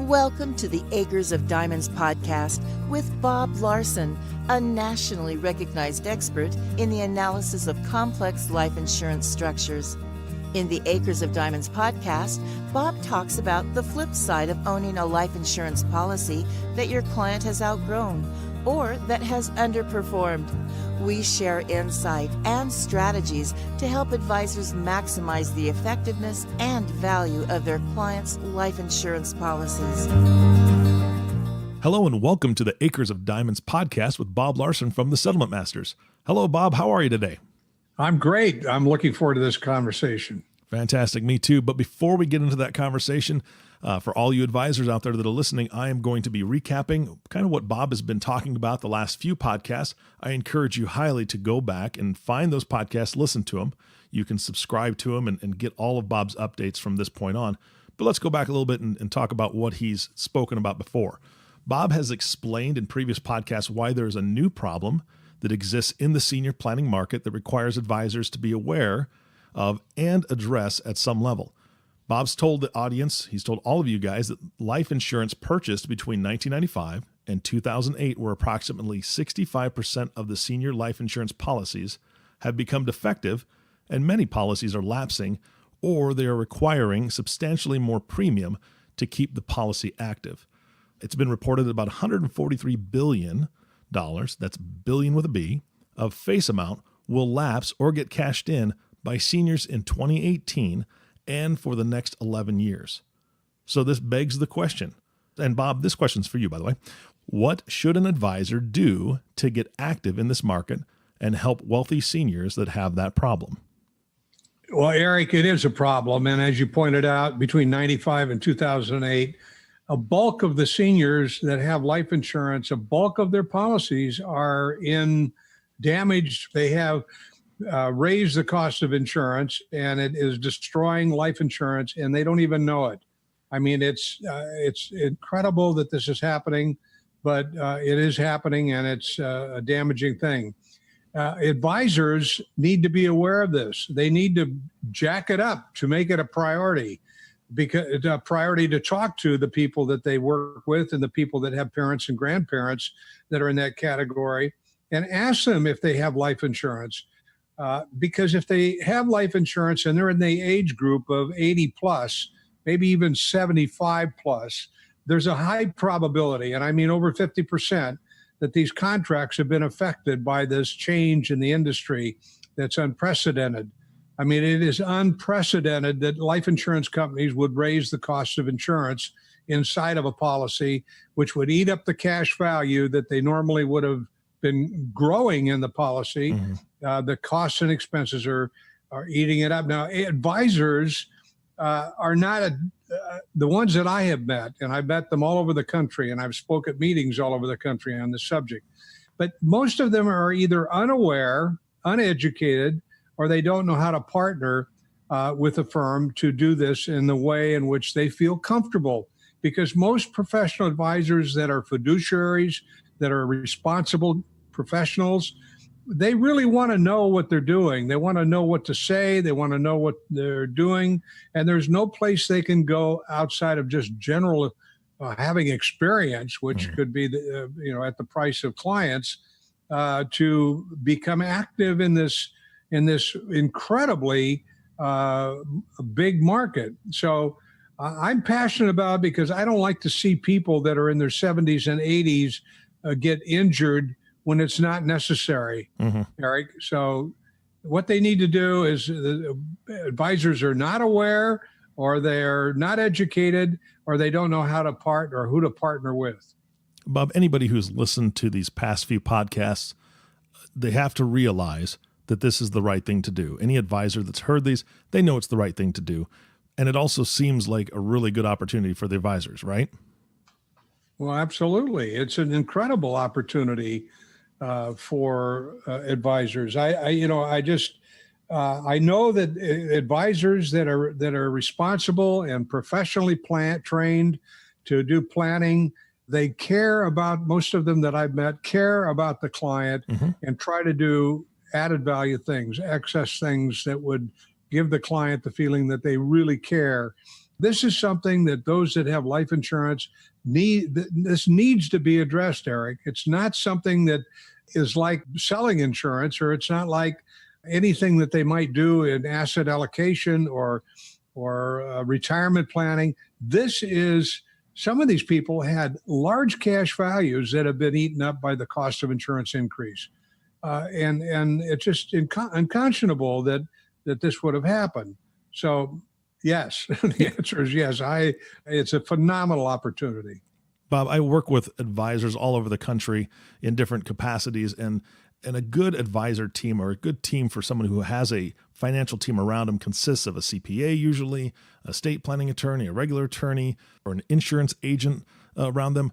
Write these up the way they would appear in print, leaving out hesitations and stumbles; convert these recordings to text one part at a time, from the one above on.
Welcome to the Acres of Diamonds podcast with Bob Larsen, a nationally recognized expert in the analysis of complex life insurance structures. In the Acres of Diamonds podcast, Bob talks about the flip side of owning a life insurance policy that your client has outgrown or that has underperformed. We share insight and strategies to help advisors maximize the effectiveness and value of their clients' life insurance policies. Hello and welcome to the Acres of Diamonds podcast with Bob Larsen from the Settlement Masters. Hello, Bob. How are you today? I'm great. I'm looking forward to this conversation. Fantastic. Me too. But before we get into that conversation, for all you advisors out there that are listening, I am going to be recapping kind of what Bob has been talking about the last few podcasts. I encourage you highly to go back and find those podcasts, listen to them. You can subscribe to them and get all of Bob's updates from this point on. But let's go back a little bit and talk about what he's spoken about before. Bob has explained in previous podcasts why there's a new problem that exists in the senior planning market that requires advisors to be aware of and address at some level. Bob's told the audience, he's told all of you guys, that life insurance purchased between 1995 and 2008, where approximately 65% of the senior life insurance policies have become defective, and many policies are lapsing, or they are requiring substantially more premium to keep the policy active. It's been reported that about $143 billion, that's billion with a B, of face amount will lapse or get cashed in by seniors in 2018 and for the next 11 years. So this begs the question, and Bob, this question's for you, by the way. What should an advisor do to get active in this market and help wealthy seniors that have that problem? Well, Eric, it is a problem. And as you pointed out, between 95 and 2008, a bulk of the seniors that have life insurance, a bulk of their policies are in damaged. They have raised the cost of insurance, and it is destroying life insurance, and they don't even know it. I mean, it's incredible that this is happening, but it is happening, and it's a damaging thing. Advisors need to be aware of this. They need to jack it up to make it a priority, because it's a priority to talk to the people that they work with and the people that have parents and grandparents that are in that category, and ask them if they have life insurance. Because if they have life insurance and they're in the age group of 80 plus, maybe even 75 plus, there's a high probability, and I mean over 50%, that these contracts have been affected by this change in the industry that's unprecedented. I mean, it is unprecedented that life insurance companies would raise the cost of insurance inside of a policy, which would eat up the cash value that they normally would have been growing in the policy. Mm-hmm. The costs and expenses are eating it up. Now, advisors are not the ones that I have met, and I've met them all over the country, and I've spoke at meetings all over the country on this subject. But most of them are either unaware, uneducated, or they don't know how to partner with a firm to do this in the way in which they feel comfortable. Because most professional advisors that are fiduciaries, that are responsible professionals, they really want to know what they're doing. They want to know what to say. They want to know what they're doing. And there's no place they can go outside of just general having experience, which could be at the price of clients, to become active in this incredibly big market. So I'm passionate about it because I don't like to see people that are in their 70s and 80s get injured when it's not necessary, Eric. So what they need to do is advisors are not aware, or they're not educated, or they don't know how to partner or who to partner with. Bob, anybody who's listened to these past few podcasts, they have to realize that this is the right thing to do. Any advisor that's heard these, they know it's the right thing to do. And it also seems like a really good opportunity for the advisors, right? Well, absolutely. It's an incredible opportunity for advisors. I know that advisors that are responsible and professionally trained to do planning, they care about, most of them that I've met, care about the client and try to do added value things, excess things that would give the client the feeling that they really care. This is something that those that have life insurance need. This needs to be addressed, Eric. It's not something that is like selling insurance, or it's not like anything that they might do in asset allocation or retirement planning. This is, some of these people had large cash values that have been eaten up by the cost of insurance increase. And it's just unconscionable that this would have happened. So yes, the answer is yes. It's a phenomenal opportunity. Bob, I work with advisors all over the country in different capacities, and a good advisor team, or a good team for someone who has a financial team around them, consists of a CPA, usually a estate planning attorney, a regular attorney, or an insurance agent around them.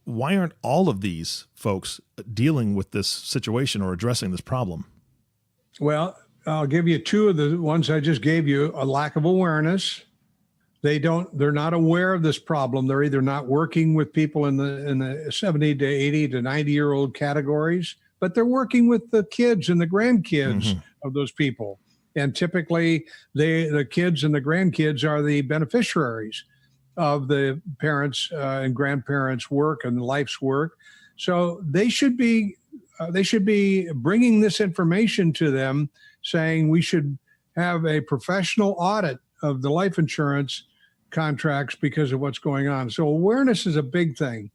Why aren't all of these folks dealing with this situation or addressing this problem? Well, I'll give you two of the ones I just gave you. A lack of awareness. They're not aware of this problem. They're either not working with people in the 70 to 80 to 90-year-old categories, but they're working with the kids and the grandkids of those people. And typically the kids and the grandkids are the beneficiaries of the parents and grandparents' work and life's work. So they should be bringing this information to them, saying we should have a professional audit of the life insurance contracts because of what's going on. So awareness is a big thing.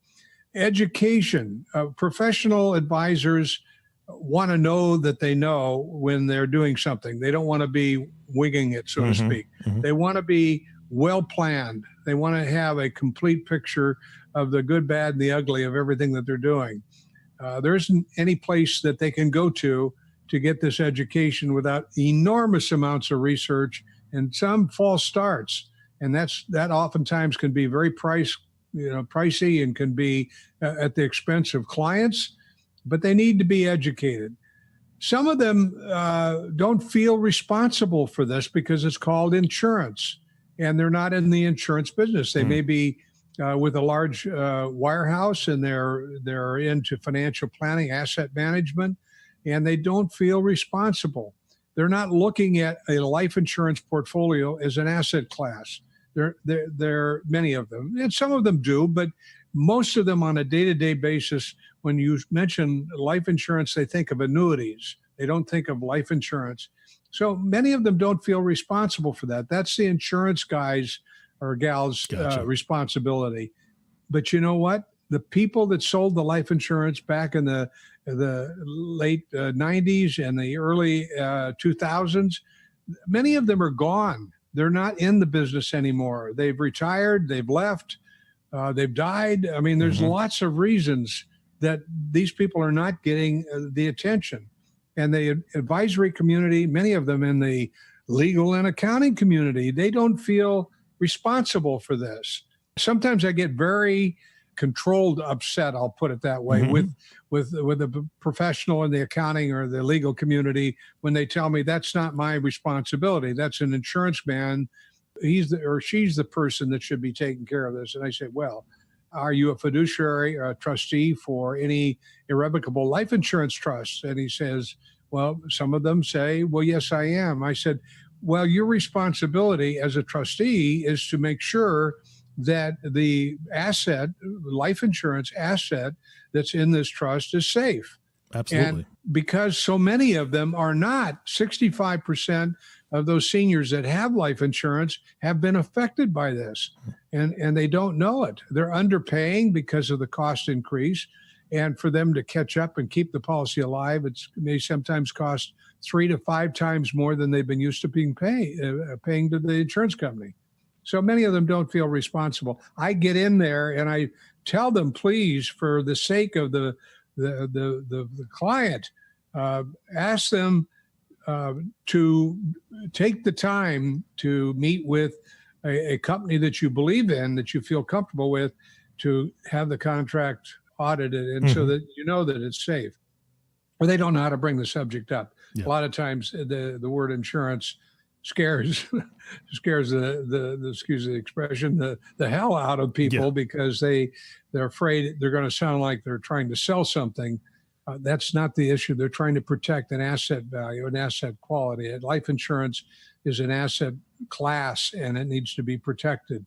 Education, professional advisors want to know that they know when they're doing something. They don't want to be winging it, so to speak. They want to be well planned. They want to have a complete picture of the good, bad, and the ugly of everything that they're doing. There isn't any place that they can go to get this education without enormous amounts of research and some false starts. And that oftentimes can be very pricey and can be at the expense of clients, but they need to be educated. Some of them don't feel responsible for this because it's called insurance, and they're not in the insurance business. They may be with a large wirehouse, and they're into financial planning, asset management, and they don't feel responsible. They're not looking at a life insurance portfolio as an asset class. There many of them, and some of them do, but most of them on a day-to-day basis, when you mention life insurance, they think of annuities. They don't think of life insurance. So many of them don't feel responsible for that. That's the insurance guys or gals' responsibility. But you know what? The people that sold the life insurance back in the late 90s and the early 2000s, many of them are gone. They're not in the business anymore. They've retired, they've left, they've died. I mean, there's lots of reasons that these people are not getting the attention. And the advisory community, many of them in the legal and accounting community, they don't feel responsible for this. Sometimes I get very controlled upset, I'll put it that way, with the professional in the accounting or the legal community when they tell me that's not my responsibility. That's an insurance man. He's or she's the person that should be taking care of this. And I say, well, are you a fiduciary or a trustee for any irrevocable life insurance trusts? And he says, well, some of them say, well, yes, I am. I said, well, your responsibility as a trustee is to make sure that the asset, life insurance asset that's in this trust is safe. Absolutely. And because so many of them are not, 65% of those seniors that have life insurance have been affected by this, and they don't know it. They're underpaying because of the cost increase. And for them to catch up and keep the policy alive, it may sometimes cost 3 to 5 times more than they've been used to paying to the insurance company. So many of them don't feel responsible. I get in there and I tell them, please, for the sake of the client, ask them to take the time to meet with a company that you believe in, that you feel comfortable with, to have the contract audited, and so that you know that it's safe. Or they don't know how to bring the subject up. Yeah. A lot of times the word insurance scares the excuse the expression, the hell out of people, because they're afraid they're going to sound like they're trying to sell something That's not the issue. They're trying to protect an asset value, an asset quality. Life insurance is an asset class, and it needs to be protected.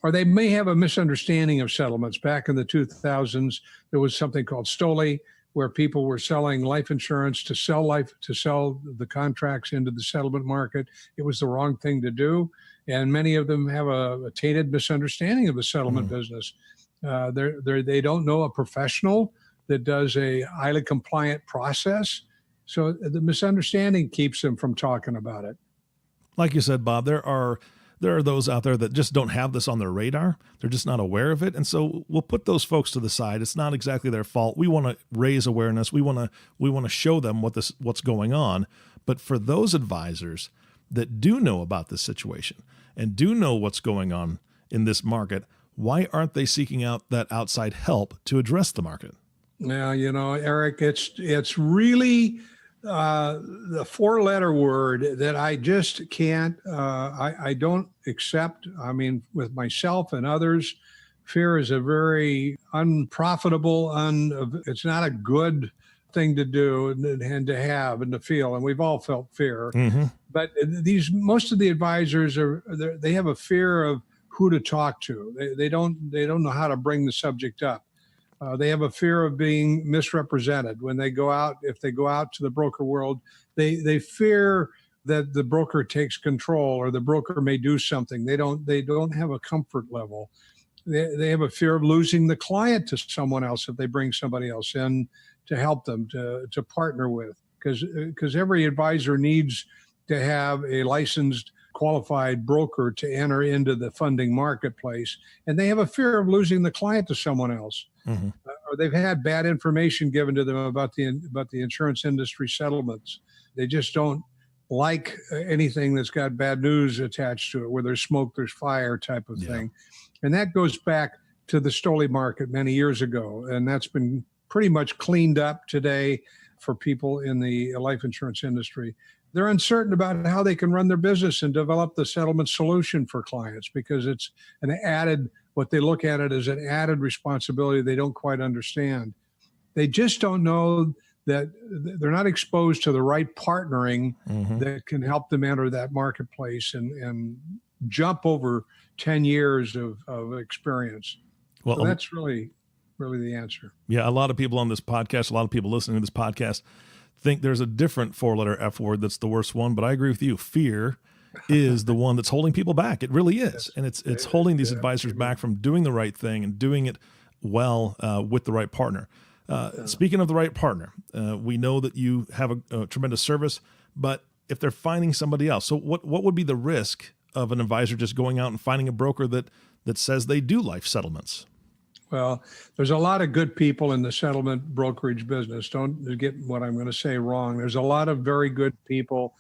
Or they may have a misunderstanding of settlements. Back in the 2000s, there was something called STOLI, where people were selling life insurance to sell the contracts into the settlement market. It was the wrong thing to do, and many of them have a tainted misunderstanding of the settlement business. They don't know a professional that does a highly compliant process, so the misunderstanding keeps them from talking about it. Like you said, Bob, there are those out there that just don't have this on their radar. They're just not aware of it. And so we'll put those folks to the side. It's not exactly their fault. We want to raise awareness. We want to show them what's going on. But for those advisors that do know about this situation and do know what's going on in this market, why aren't they seeking out that outside help to address the market? Now, Eric, it's really the four-letter word that I just can't, I don't accept. I mean, with myself and others, fear is a very unprofitable, it's not a good thing to do and to have and to feel. And we've all felt fear. Mm-hmm. But most of the advisors they have a fear of who to talk to. They don't know how to bring the subject up. They have a fear of being misrepresented when they go out. If they go out to the broker world, they fear that the broker takes control or the broker may do something. They don't have a comfort level. They have a fear of losing the client to someone else if they bring somebody else in to help them to partner with, because every advisor needs to have a licensed, qualified broker to enter into the funding marketplace, and they have a fear of losing the client to someone else. Mm-hmm. Or they've had bad information given to them about the insurance industry settlements. They just don't like anything that's got bad news attached to it, where there's smoke, there's fire type of thing. And that goes back to the STOLI market many years ago, and that's been pretty much cleaned up today for people in the life insurance industry. They're uncertain about how they can run their business and develop the settlement solution for clients, because it's what they look at it as an added responsibility they don't quite understand. They just don't know that they're not exposed to the right partnering that can help them enter that marketplace and jump over 10 years of experience. Well, so that's really the answer. Yeah, a lot of people on this podcast, a lot of people listening to this podcast think there's a different four-letter F word that's the worst one, but I agree with you. Fear is the one that's holding people back. It really is. And it's holding these advisors back from doing the right thing and doing it well with the right partner. Speaking of the right partner, we know that you have a tremendous service, but if they're finding somebody else, so what would be the risk of an advisor just going out and finding a broker that says they do life settlements? Well, there's a lot of good people in the settlement brokerage business. Don't get what I'm going to say wrong. There's a lot of very good people.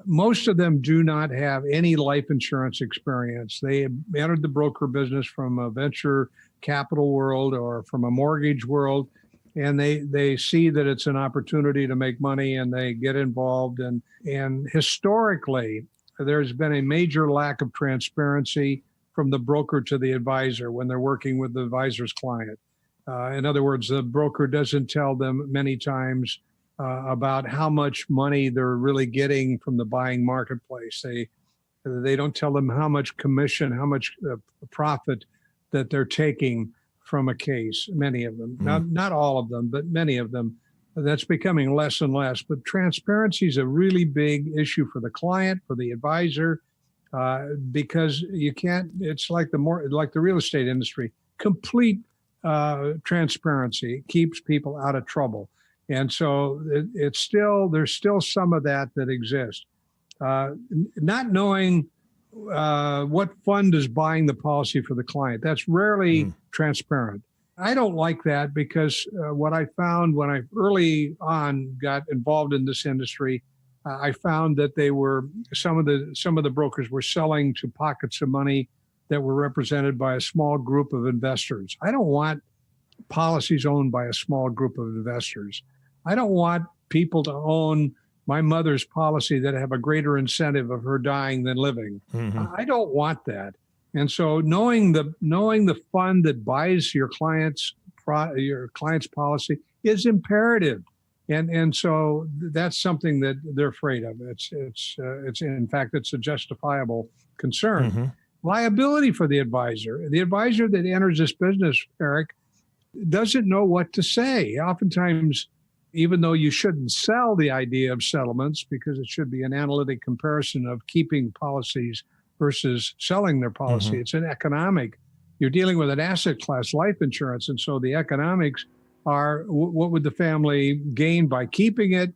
Most of them do not have any life insurance experience. They entered the broker business from a venture capital world or from a mortgage world, and they see that it's an opportunity to make money, and they get involved. And historically, there's been a major lack of transparency from the broker to the advisor when they're working with the advisor's client. In other words, the broker doesn't tell them many times about how much money they're really getting from the buying marketplace. They don't tell them how much commission, how much profit that they're taking from a case. Many of them, not all of them, but many of them. That's becoming less and less. But transparency is a really big issue for the client, for the advisor, because you can't. It's like the real estate industry. Complete transparency keeps people out of trouble. And so there's still some of that exists. Not knowing what fund is buying the policy for the client, that's rarely transparent. I don't like that, because what I found when I early on got involved in this industry, I found that some of the brokers were selling to pockets of money that were represented by a small group of investors. I don't want policies owned by a small group of investors. I don't want people to own my mother's policy that have a greater incentive of her dying than living. I don't want that. And so knowing the fund that buys your client's policy is imperative. And so that's something that they're afraid of. It's in fact, it's a justifiable concern. Mm-hmm. Liability for the advisor. The advisor that enters this business, Eric, doesn't know what to say. Oftentimes, even though you shouldn't sell the idea of settlements because it should be an analytic comparison of keeping policies versus selling their policy, Mm-hmm. it's an economic. You're dealing with an asset class, life insurance, and so the economics are what would the family gain by keeping it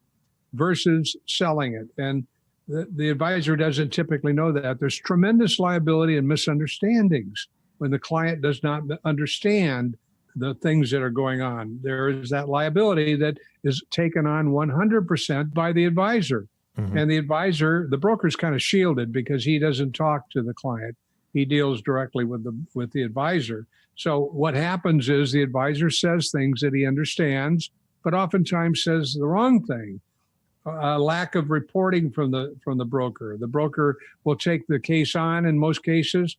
versus selling it. And the advisor doesn't typically know that. There's tremendous liability and misunderstandings when the client does not understand the things that are going on. There is that liability that is taken on 100% by the advisor. Mm-hmm. And the advisor, the broker's kind of shielded because he doesn't talk to the client. He deals directly with the advisor. So what happens is the advisor says things that he understands, but oftentimes says the wrong thing. A lack of reporting from the broker. The broker will take the case on in most cases,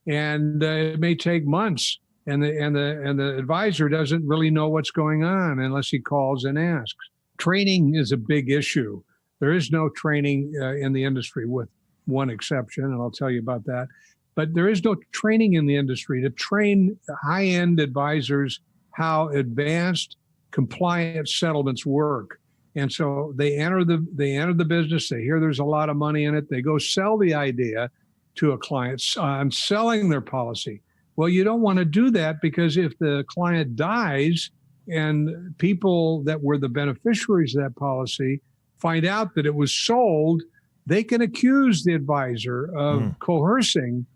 and it may take months. And the advisor doesn't really know what's going on unless he calls and asks. Training is a big issue. There is no training in the industry, with one exception, and I'll tell you about that. But there is no training in the industry to train high-end advisors how advanced compliant settlements work. And so they enter the business. They hear there's a lot of money in it. They go sell the idea to a client on selling their policy. Well, you don't want to do that, because if the client dies and people that were the beneficiaries of that policy find out that it was sold, they can accuse the advisor of coercing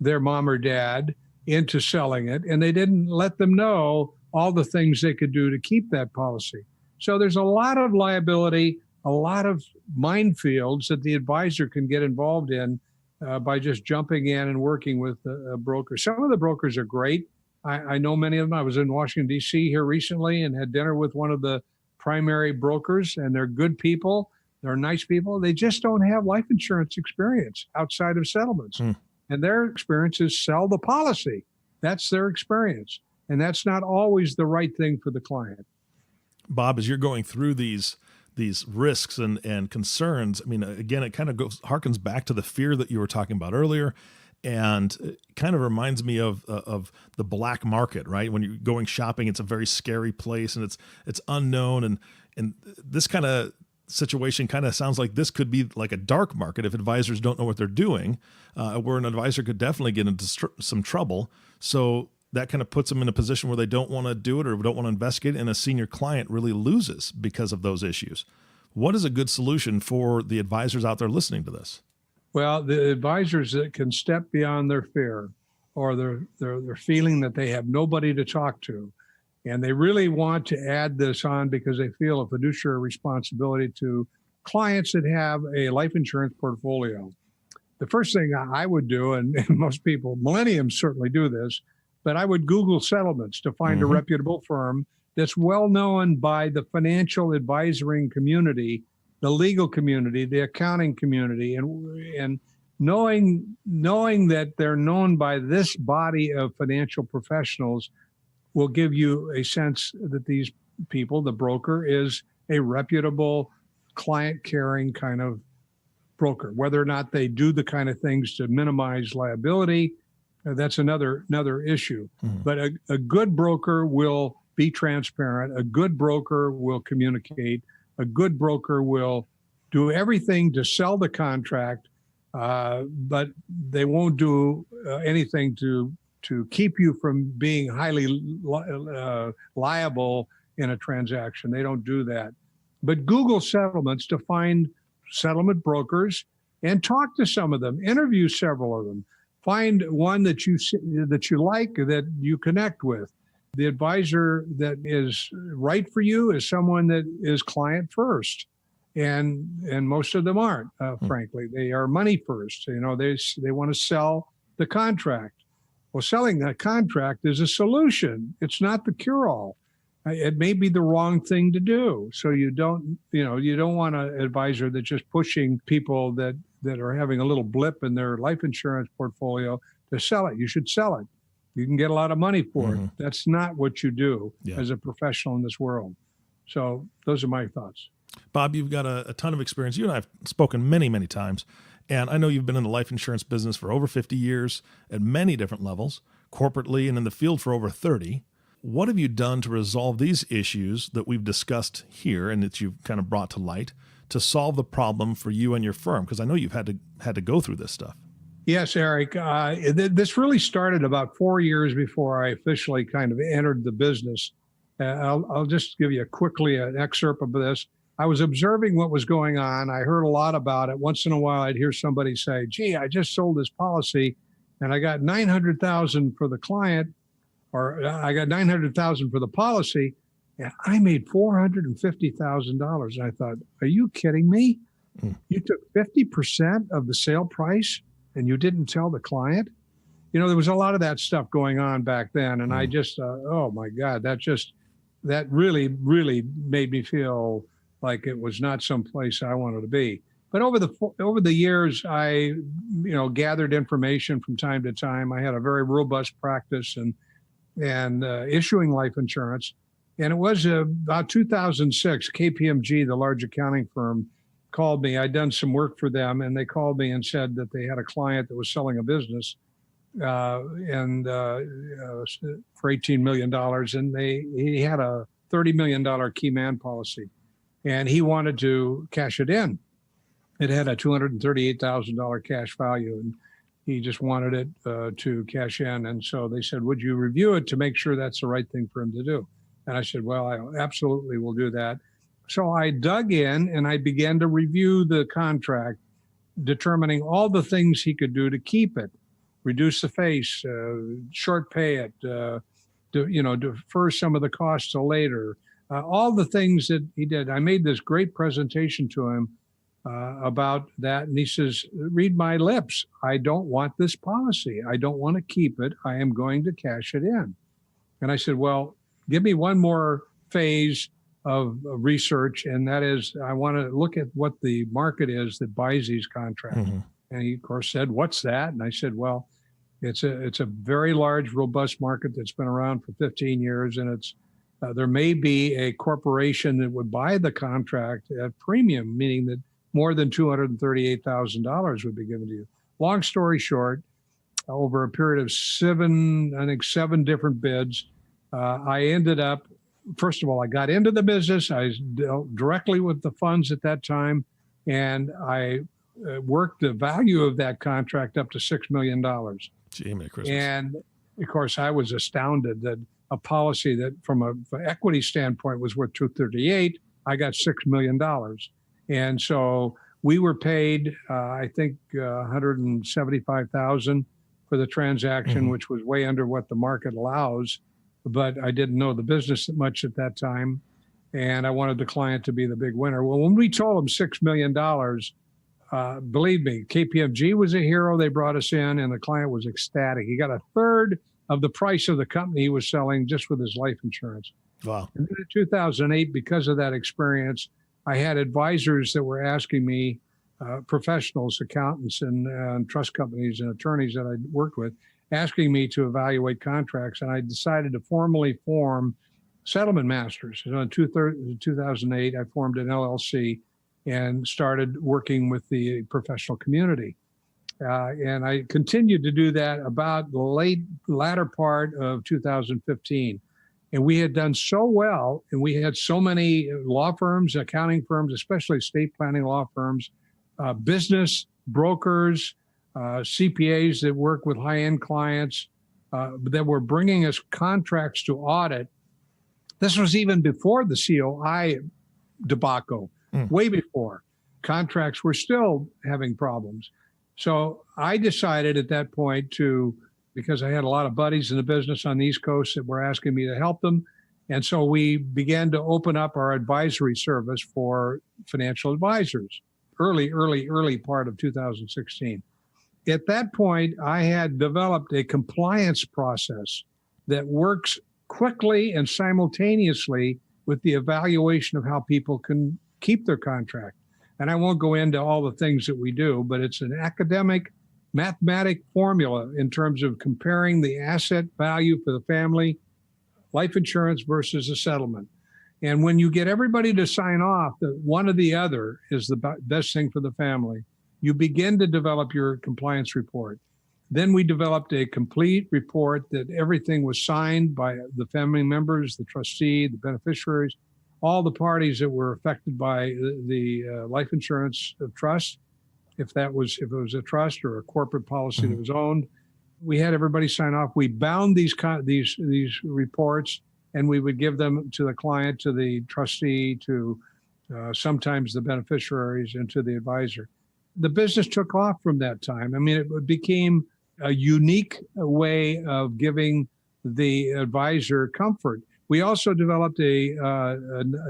their mom or dad into selling it, and they didn't let them know all the things they could do to keep that policy. So there's a lot of liability, a lot of minefields that the advisor can get involved in by just jumping in and working with a broker. Some of the brokers are great. I know many of them. I was in Washington, D.C. here recently and had dinner with one of the primary brokers, and they're good people. They're nice people. They just don't have life insurance experience outside of settlements. And their experience is sell the policy. That's their experience. And that's not always the right thing for the client. Bob, as you're going through these risks and concerns, I mean, again, it kind of harkens back to the fear that you were talking about earlier, and it kind of reminds me of the black market, right? When you're going shopping, it's a very scary place, and it's unknown, and this kind of situation kind of sounds like this could be like a dark market if advisors don't know what they're doing, where an advisor could definitely get into some trouble. So that kind of puts them in a position where they don't want to do it or don't want to investigate, and a senior client really loses because of those issues. What is a good solution for the advisors out there listening to this? Well, the advisors that can step beyond their fear or their feeling that they have nobody to talk to, and they really want to add this on because they feel a fiduciary responsibility to clients that have a life insurance portfolio. The first thing I would do, and most people, millennials certainly do this, but I would Google settlements to find a reputable firm that's well known by the financial advisory community, the legal community, the accounting community, and knowing that they're known by this body of financial professionals will give you a sense that these people, the broker, is a reputable, client-caring kind of broker. Whether or not they do the kind of things to minimize liability, that's another issue. But a good broker will be transparent. A good broker will communicate. A good broker will do everything to sell the contract, but they won't do anything to keep you from being highly liable in a transaction. They don't do that. But Google settlements to find settlement brokers and talk to some of them, interview several of them. Find one that you like, that you connect with. The advisor that is right for you is someone that is client first, and most of them aren't. Frankly, they are money first. You know, they want to sell the contract. Well, selling that contract is a solution. It's not the cure-all. It may be the wrong thing to do. So you don't want an advisor that's just pushing people that are having a little blip in their life insurance portfolio to sell it. You should sell it. You can get a lot of money for it. That's not what you do as a professional in this world. So those are my thoughts. Bob, you've got a ton of experience. You and I have spoken many, many times. And I know you've been in the life insurance business for over 50 years at many different levels, corporately and in the field for over 30. What have you done to resolve these issues that we've discussed here and that you've kind of brought to light to solve the problem for you and your firm? Because I know you've had to go through this stuff. Yes, Eric. This really started about 4 years before I officially kind of entered the business. I'll just give you quickly an excerpt of this. I was observing what was going on. I heard a lot about it. Once in a while, I'd hear somebody say, gee, I just sold this policy and I got $900,000 for the client, or I got $900,000 for the policy, and I made $450,000. And I thought, are you kidding me? You took 50% of the sale price and you didn't tell the client? You know, there was a lot of that stuff going on back then. And I just, oh my God, that really, really made me feel like it was not someplace I wanted to be. But over the years, I, gathered information from time to time. I had a very robust practice and issuing life insurance. And it was about 2006, KPMG, the large accounting firm, called me. I'd done some work for them, and they called me and said that they had a client that was selling a business for $18 million, and he had a $30 million key man policy, and he wanted to cash it in. It had a $238,000 cash value, and he just wanted it to cash in. And so they said, would you review it to make sure that's the right thing for him to do? And I said, well, I absolutely will do that. So I dug in and I began to review the contract, determining all the things he could do to keep it, reduce the face, short pay it, defer some of the costs to later, all the things that he did. I made this great presentation to him about that. And he says, read my lips. I don't want this policy. I don't want to keep it. I am going to cash it in. And I said, well, give me one more phase of research. And that is, I want to look at what the market is that buys these contracts. Mm-hmm. And he, of course, said, what's that? And I said, well, it's a very large, robust market that's been around for 15 years. And it's there may be a corporation that would buy the contract at premium, meaning that more than $238,000 would be given to you. Long story short, over a period of seven different bids, I ended up, first of all, I got into the business. I dealt directly with the funds at that time, and I worked the value of that contract up to $6 million. Gee, Merry Christmas. And of course, I was astounded that a policy that from an equity standpoint was worth $238, I got $6 million. And so we were paid, I think, $175,000 for the transaction, mm-hmm. which was way under what the market allows. But I didn't know the business much at that time, and I wanted the client to be the big winner. Well, when we told him $6 million, believe me, KPMG was a hero. They brought us in, and the client was ecstatic. He got a third of the price of the company he was selling just with his life insurance. Wow. And then in 2008, because of that experience, I had advisors that were asking me, professionals, accountants, and trust companies and attorneys that I worked with, asking me to evaluate contracts, and I decided to formally form Settlement Masters. So in 2008, I formed an LLC and started working with the professional community. And I continued to do that about the latter part of 2015. And we had done so well, and we had so many law firms, accounting firms, especially estate planning law firms, business brokers, CPAs that work with high-end clients that were bringing us contracts to audit. This was even before the COI debacle, way before. Contracts were still having problems. So I decided at that point because I had a lot of buddies in the business on the East Coast that were asking me to help them. And so we began to open up our advisory service for financial advisors, early part of 2016. At that point, I had developed a compliance process that works quickly and simultaneously with the evaluation of how people can keep their contract. And I won't go into all the things that we do, but it's an academic, mathematic formula in terms of comparing the asset value for the family, life insurance versus a settlement. And when you get everybody to sign off that one or the other is the best thing for the family, you begin to develop your compliance report. Then we developed a complete report that everything was signed by the family members, the trustee, the beneficiaries, all the parties that were affected by the life insurance trust. If it was a trust or a corporate policy that was owned, we had everybody sign off. We bound these reports, and we would give them to the client, to the trustee, to sometimes the beneficiaries, and to the advisor. The business took off from that time. I mean, it became a unique way of giving the advisor comfort. We also developed a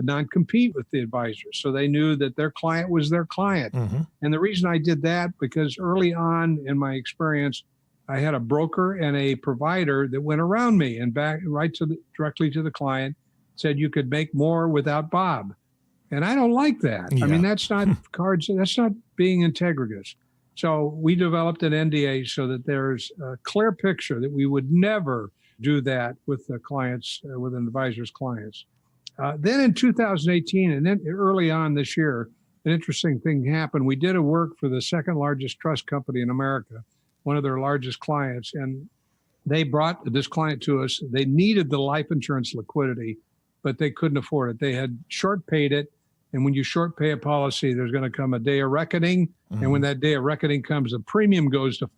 non-compete with the advisor, so they knew that their client was their client. And the reason I did that, because early on in my experience, I had a broker and a provider that went around me and directly to the client, said you could make more without Bob. And I don't like that. Yeah. I mean, that's not that's not being integrous. So we developed an NDA so that there's a clear picture that we would never do that with the clients, with an advisor's clients. Then in 2018, and then early on this year, an interesting thing happened. We did a work for the second largest trust company in America, one of their largest clients, and they brought this client to us. They needed the life insurance liquidity, but they couldn't afford it. They had short paid it. And when you short pay a policy, there's going to come a day of reckoning. And when that day of reckoning comes, the premium goes to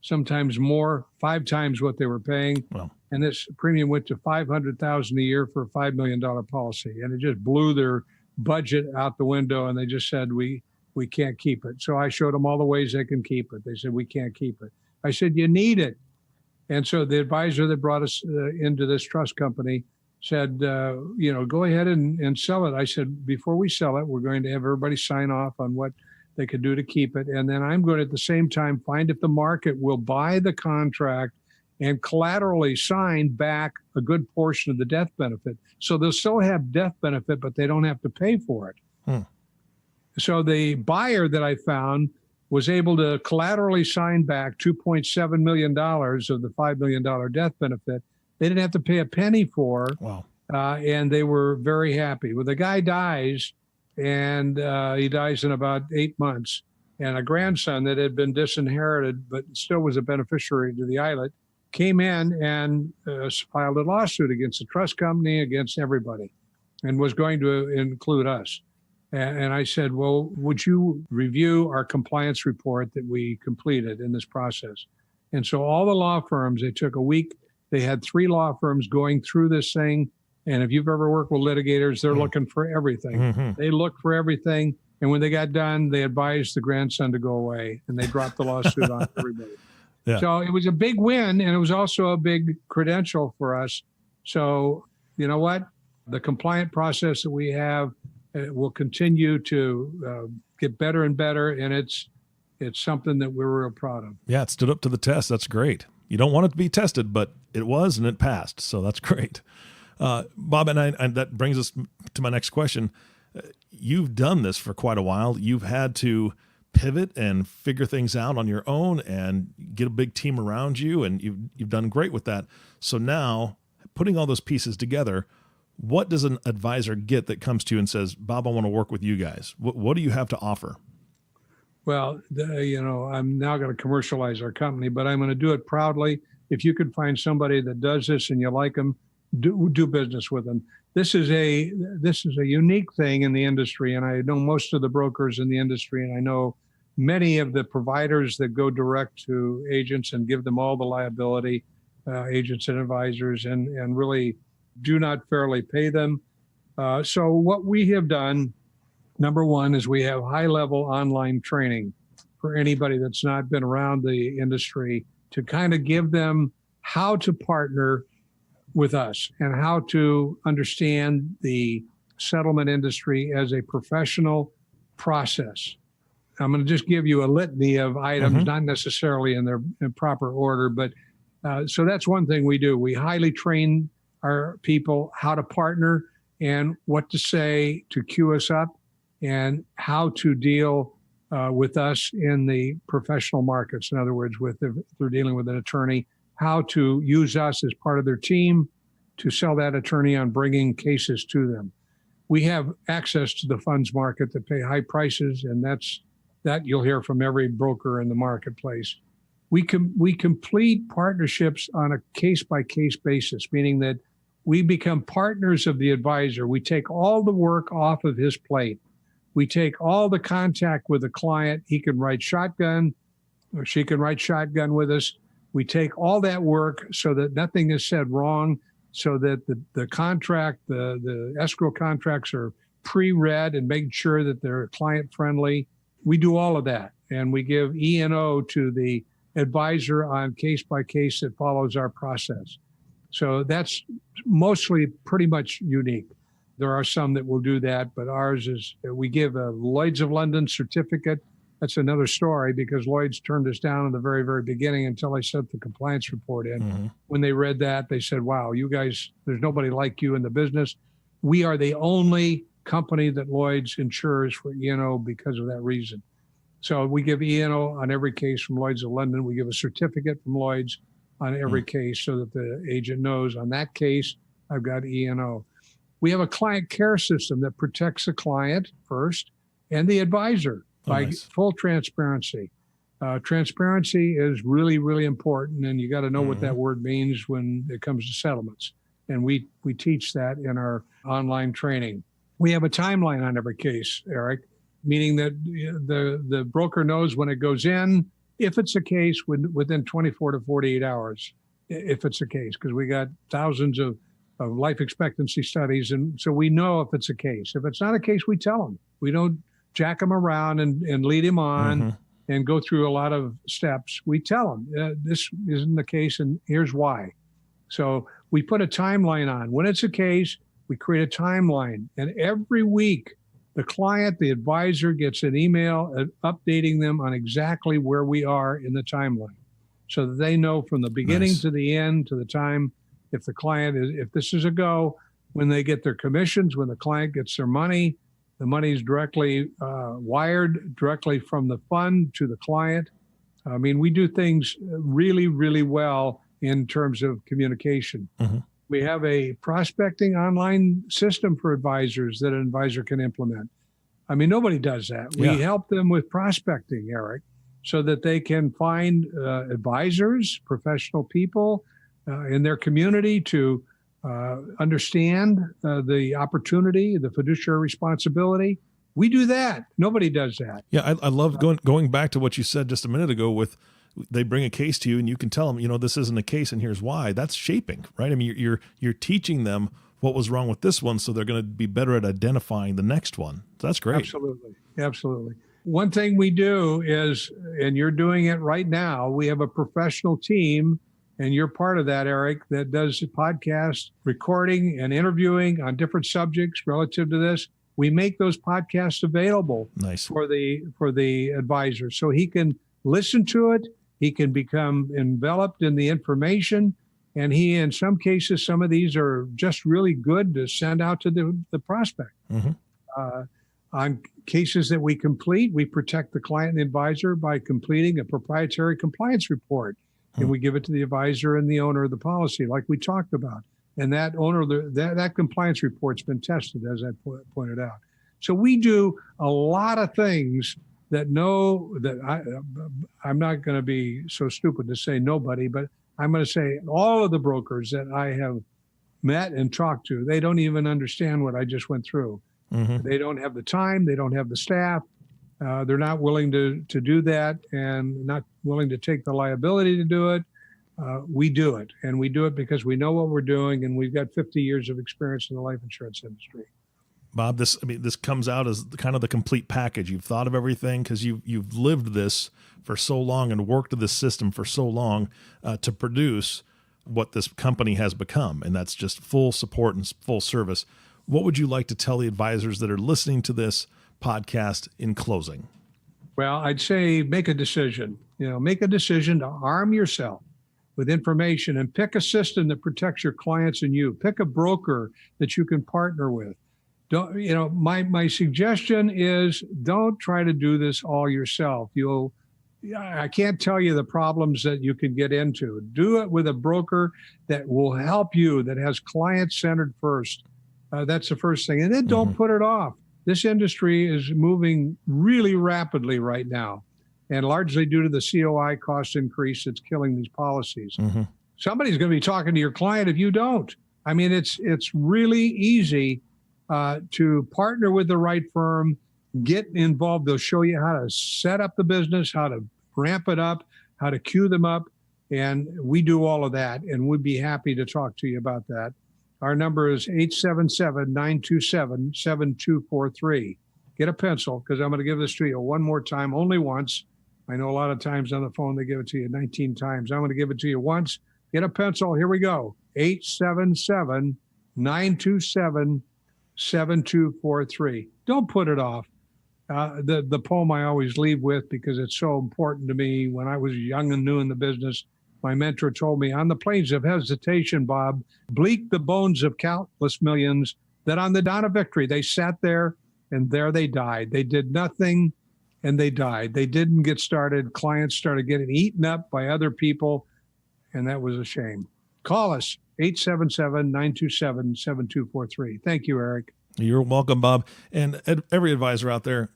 sometimes more, 5 times what they were paying. Wow. And this premium went to $500,000 a year for a $5 million policy. And it just blew their budget out the window. And they just said, we can't keep it. So I showed them all the ways they can keep it. They said, we can't keep it. I said, you need it. And so the advisor that brought us into this trust company said, go ahead and sell it. I said, before we sell it, we're going to have everybody sign off on what they could do to keep it. And then I'm going to, at the same time, find if the market will buy the contract and collaterally sign back a good portion of the death benefit. So they'll still have death benefit, but they don't have to pay for it. So the buyer that I found was able to collaterally sign back $2.7 million of the $5 million death benefit. They didn't have to pay a penny for. Wow. And they were very happy. Well, the guy dies, and he dies in about 8 months. And a grandson that had been disinherited, but still was a beneficiary to the ILET, came in and filed a lawsuit against the trust company, against everybody, and was going to include us. And I said, well, would you review our compliance report that we completed in this process? And so all the law firms, they took a week. They had 3 law firms going through this thing. And if you've ever worked with litigators, they're looking for everything. They looked for everything. And when they got done, they advised the grandson to go away, and they dropped the lawsuit on everybody. Yeah. So it was a big win, and it was also a big credential for us. So you know what? The compliant process that we have will continue to get better and better, and it's something that we're real proud of. Yeah, it stood up to the test. That's great. You don't want it to be tested, but it was, and it passed. So that's great. Bob, and that brings us to my next question. You've done this for quite a while. You've had to pivot and figure things out on your own and get a big team around you, and you've done great with that. So now, putting all those pieces together, what does an advisor get that comes to you and says, Bob, I want to work with you guys? What do you have to offer? Well, I'm now going to commercialize our company, but I'm going to do it proudly. If you could find somebody that does this and you like them, do business with them. This is a unique thing in the industry, and I know most of the brokers in the industry, and I know many of the providers that go direct to agents and give them all the liability, agents and advisors, and really do not fairly pay them. So what we have done, number one, is we have high-level online training for anybody that's not been around the industry to kind of give them how to partner with us and how to understand the settlement industry as a professional process. I'm going to just give you a litany of items, not necessarily in their proper order, but so that's one thing we do. We highly train our people how to partner and what to say to queue us up and how to deal with us in the professional markets. In other words, if they're dealing with an attorney, how to use us as part of their team, to sell that attorney on bringing cases to them. We have access to the funds market that pay high prices, and that you'll hear from every broker in the marketplace. We complete partnerships on a case-by-case basis, meaning that we become partners of the advisor. We take all the work off of his plate. We take all the contact with the client. He can write shotgun, or she can write shotgun with us. We take all that work so that nothing is said wrong, so that the contract, the escrow contracts are pre-read and making sure that they're client-friendly. We do all of that, and we give E&O to the advisor on case-by-case that follows our process. So that's mostly pretty much unique. There are some that will do that, but ours is, we give a Lloyd's of London certificate. That's another story, because Lloyd's turned us down in the very, very beginning until I sent the compliance report in. Mm-hmm. When they read that, they said, wow, you guys, there's nobody like you in the business. We are the only company that Lloyd's insures for E&O because of that reason. So we give E&O on every case from Lloyd's of London. We give a certificate from Lloyd's on every case so that the agent knows on that case, I've got E&O. We have a client care system that protects the client first and the advisor by full transparency. Transparency is really, really important, and you got to know what that word means when it comes to settlements. And we teach that in our online training. We have a timeline on every case, Eric, meaning that the broker knows when it goes in, if it's a case within 24 to 48 hours, if it's a case, because we got thousands of life expectancy studies. And so we know if it's a case. If it's not a case, we tell them. We don't jack them around and lead him on and go through a lot of steps. We tell them this isn't the case and here's why. So we put a timeline on. When it's a case, we create a timeline. And every week, the client, the advisor gets an email updating them on exactly where we are in the timeline, so that they know from the beginning to the end, to the time, if the client is, if this is a go, when they get their commissions, when the client gets their money, the money is directly wired directly from the fund to the client. I mean, we do things really, really well in terms of communication. We have a prospecting online system for advisors that an advisor can implement. I mean, nobody does that. We help them with prospecting, Eric, so that they can find advisors, professional people in their community to understand the opportunity, the fiduciary responsibility. We do that. Nobody does that. Yeah, I love going back to what you said just a minute ago with they bring a case to you and you can tell them, you know, this isn't a case and here's why. That's shaping, right? I mean, you're teaching them what was wrong with this one, so they're going to be better at identifying the next one. So that's great. Absolutely. One thing we do is, and you're doing it right now, we have a professional team, and you're part of that, Eric, that does podcast recording and interviewing on different subjects relative to this. We make those podcasts available for the advisor, so he can listen to it. He can become enveloped in the information. And he, in some cases, some of these are just really good to send out to the prospect. On cases that we complete, we protect the client and the advisor by completing a proprietary compliance report. And we give it to the advisor and the owner of the policy, like we talked about. And that owner, that compliance report's been tested, as I pointed out. So we do a lot of things that I'm not going to be so stupid to say nobody, but I'm going to say all of the brokers that I have met and talked to, they don't even understand what I just went through. They don't have the time. They don't have the staff. They're not willing to do that and not willing to take the liability to do it. We do it, and we do it because we know what we're doing, and we've got 50 years of experience in the life insurance industry. Bob, this comes out as kind of the complete package. You've thought of everything because you've lived this for so long and worked this system for so long to produce what this company has become, and that's just full support and full service. What would you like to tell the advisors that are listening to this podcast in closing? Well, I'd say make a decision. Make a decision to arm yourself with information and pick a system that protects your clients and you. Pick a broker that you can partner with. My suggestion is don't try to do this all yourself. I can't tell you the problems that you can get into. Do it with a broker that will help you, that has client-centered first. That's the first thing. And then don't put it off. This industry is moving really rapidly right now, and largely due to the COI cost increase that's killing these policies. Somebody's going to be talking to your client if you don't. I mean, it's really easy to partner with the right firm, get involved. They'll show you how to set up the business, how to ramp it up, how to queue them up. And we do all of that, and we'd be happy to talk to you about that. Our number is 877-927-7243. Get a pencil, because I'm going to give this to you one more time, only once. I know a lot of times on the phone they give it to you 19 times. I'm going to give it to you once. Get a pencil. Here we go. 877-927-7243. Don't put it off. The poem I always leave with, because it's so important to me. When I was young and new in the business, my mentor told me, on the plains of hesitation, Bob, bleak the bones of countless millions, that on the dawn of victory, they sat there and there they died. They did nothing and they died. They didn't get started. Clients started getting eaten up by other people, and that was a shame. Call us, 877-927-7243. Thank you, Eric. You're welcome, Bob. And every advisor out there,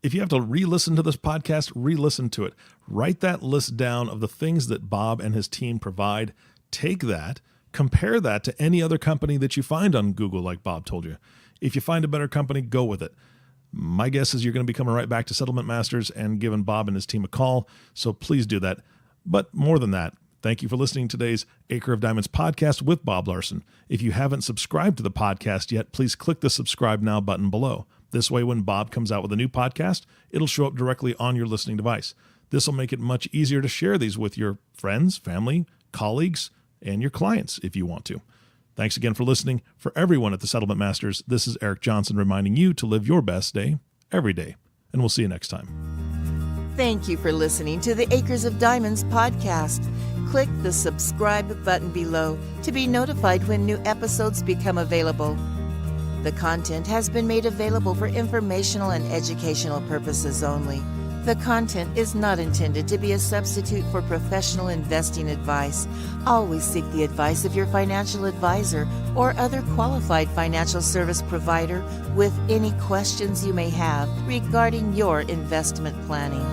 if you have to re-listen to this podcast, re-listen to it. Write that list down of the things that Bob and his team provide. Take that, compare that to any other company that you find on Google, like Bob told you. If you find a better company, go with it. My guess is you're going to be coming right back to Settlement Masters and giving Bob and his team a call. So please do that. But more than that, thank you for listening to today's Acre of Diamonds podcast with Bob Larsen. If you haven't subscribed to the podcast yet, please click the subscribe now button below. This way, when Bob comes out with a new podcast, it'll show up directly on your listening device. This will make it much easier to share these with your friends, family, colleagues, and your clients if you want to. Thanks again for listening. For everyone at the Settlement Masters, this is Eric Johnson reminding you to live your best day every day. And we'll see you next time. Thank you for listening to the Acres of Diamonds podcast. Click the subscribe button below to be notified when new episodes become available. The content has been made available for informational and educational purposes only. The content is not intended to be a substitute for professional investing advice. Always seek the advice of your financial advisor or other qualified financial service provider with any questions you may have regarding your investment planning.